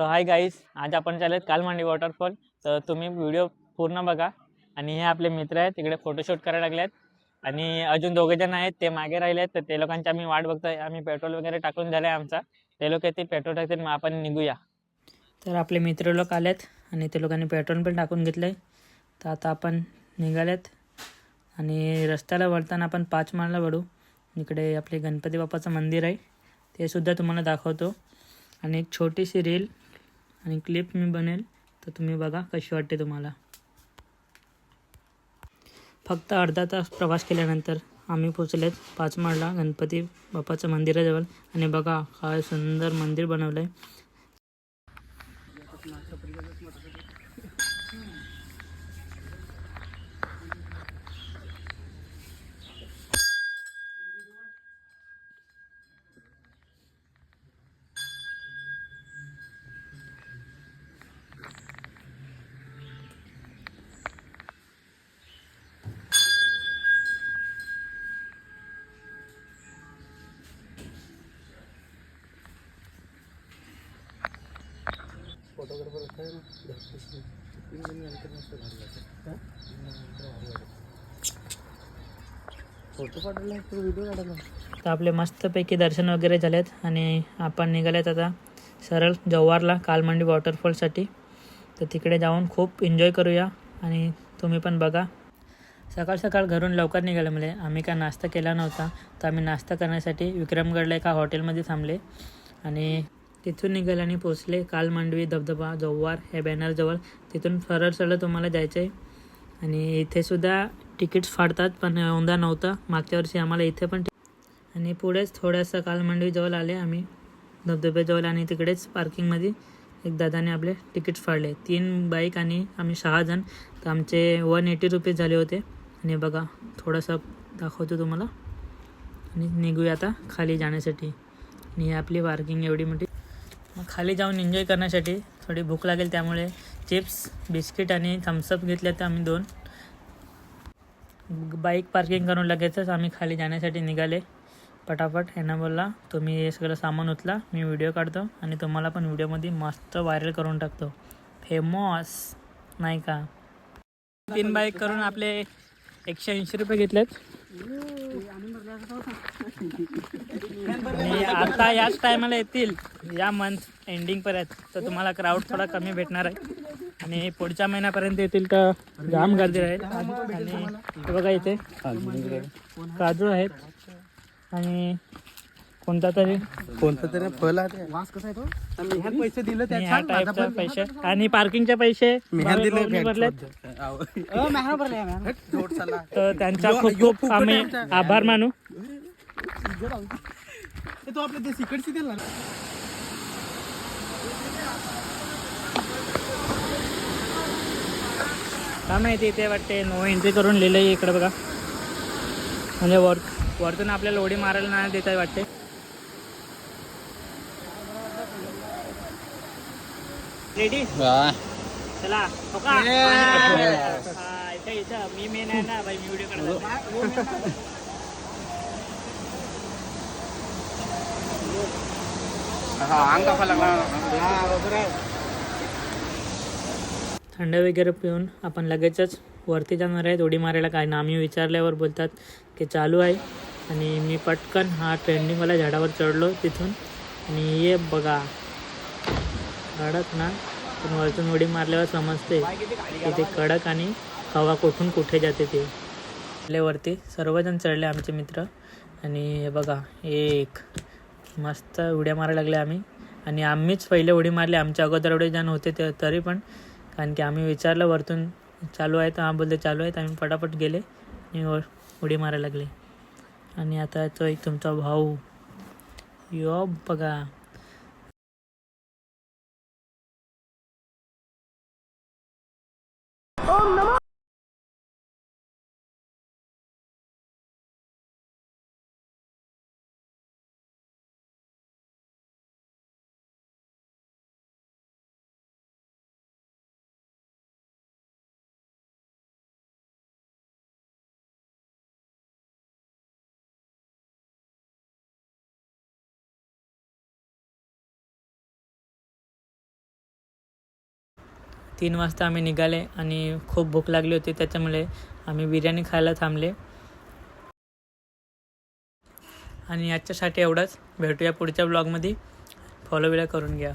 So hi guys, आज आपण चालत कालमांडी वॉटरफॉल. तर तुम्ही व्हिडिओ पूर्ण बघा. आणि हे आपले मित्र आहेत, तिकडे फोटोशूट करायला लागलेत. आणि अजून दोघे जण आहेत, ते मागे राहिले. तर ते लोकांची आम्ही वाट बघतोय. आम्ही पेट्रोल वगैरे टाकून झालं आहे आमचा. ते लोक येतील, पेट्रोल टाकतील, मग आपण निघूया. तर आपले मित्र लोक आलेत आणि ते लोकांनी पेट्रोल पण टाकून घेतलं आहे. तर आता आपण निघालेत आणि रस्त्याला वळताना आपण 5 माळला वळू. इकडे आपले गणपती बाप्पाचं मंदिर आहे, ते सुद्धा तुम्हाला दाखवतो. आणि एक छोटीशी रील आणि क्लिप मी बनेल, तर तुम्ही बघा कशी वाटते तुम्हाला. फक्त अर्धा तास प्रवास केल्यानंतर आम्ही पोचलेत 5 माळला गणपती बाप्पाच्या मंदिराजवळ. आणि बघा काय सुंदर मंदिर बनवलं आहे. तर आपले मस्तपैकी दर्शन वगैरे झालेत आणि आपण निघालेत आता सरळ जव्हारला कालमांडी वॉटरफॉलसाठी. तर तिकडे जाऊन खूप एन्जॉय करूया आणि तुम्ही पण बघा. सकाळ सकाळ घरून लवकर निघाल्यामुळे आम्ही काय नाश्ता केला नव्हता. तर आम्ही नाश्ता करण्यासाठी विक्रमगडला एका हॉटेलमध्ये थांबले आणि तिथून निघाले आणि पोचले कालमांडवी धबधबा जव्हार ह्या बॅनरजवळ. तिथून सरळ तुम्हाला जायचं आहे. आणि इथे सुद्धा तिकीट्स फाडतात, पण यंदा नव्हतं. मागच्या वर्षी आम्हाला इथे पण. आणि पुढेच थोडंसं कालमांडवीजवळ आले आम्ही धबधब्याजवळ. आणि तिकडेच पार्किंगमध्ये एक दादाने आपले तिकीट्स फाडले. 3 बाईक आणि आम्ही 6 जण. तर आमचे 180 रुपीज झाले होते. आणि बघा थोडंसं दाखवतो तुम्हाला. आणि निघूया आता खाली जाण्यासाठी. आणि ही आपली पार्किंग एवढी मोठी. मग खाली जाऊन एन्जॉय करण्यासाठी थोडी भूक लागेल, त्यामुळे चिप्स बिस्किट आणि थम्सअप घेतले. तर आम्ही 2 बाईक पार्किंग करून लगेचच आम्ही खाली जाण्यासाठी निघाले पटापट. यांना बोलला तुम्ही हे सगळं सामान उचला, मी व्हिडिओ काढतो आणि तुम्हाला पण व्हिडिओमध्ये मस्त व्हायरल करून टाकतो. फेमस नाही का. 3 बाईक करून आपले 180 रुपये घेतलेत. आणि आता याच टायमाला येतील, या मंथ एंडिंगपर्यंत, तर तुम्हाला क्राऊड थोडा कमी भेटणार आहे. आणि पुढच्या महिन्यापर्यंत येतील तर जाम गर्दी राहील. आणि बघा इथे काजू आहेत आणि कोणता तरी फळ आहे. पैसे दिले ह्या टाईपचा पैसे आणि पार्किंगचे पैसे भरलेत. तर त्यांचा खूप खूप आम्ही आभार मानू. तो आपल्या ते सिकटची दिला. काय माहिती इथे वाटते नो एंट्री करून लिहिलं आहे इकडे बघा. म्हणजे वरतून आपल्याला उडी मारायला नाही देत आहे वाटते. रेडी चला हो का. इथं मी मेन आहे ना भाई, मी व्हिडिओ काढतो. थंड वगैरे पिऊन आपण लगेचच वरती जाणार आहेत उडी मारायला. काय ना आम्ही विचारल्यावर बोलतात की चालू आहे. आणि मी पटकन हा ट्रेंडिंगवाल्या झाडावर चढलो तिथून. आणि ये बघा कडक ना, पण वरतून उडी मारल्यावर समजते की ते कडक आणि हवा कुठून कुठे जाते ते. वरती सर्वजण चढले आमचे मित्र. आणि हे बघा एक मस्त उड्या मारायला लागले आम्ही. आणि आम्हीच पहिले उडी मारली, आमच्या अगोदर एवढे जण होते ते तरी पण. कारण की आम्ही विचारलं वरतून चालू आहे, तर बोलते चालू आहेत. आम्ही पटापट गेले आणि उडी मारायला लागले. आणि आता तो एक तुमचा भाऊ यो बघा. 3 वाजता आम्ही निघाले आणि खूप भूक लागली होती, त्याच्यामुळे आम्ही बिर्याणी खायला थांबले. आणि याच्यासाठी एवढंच. भेटूया पुढच्या ब्लॉगमध्ये. फॉलो बिलो करून घ्या.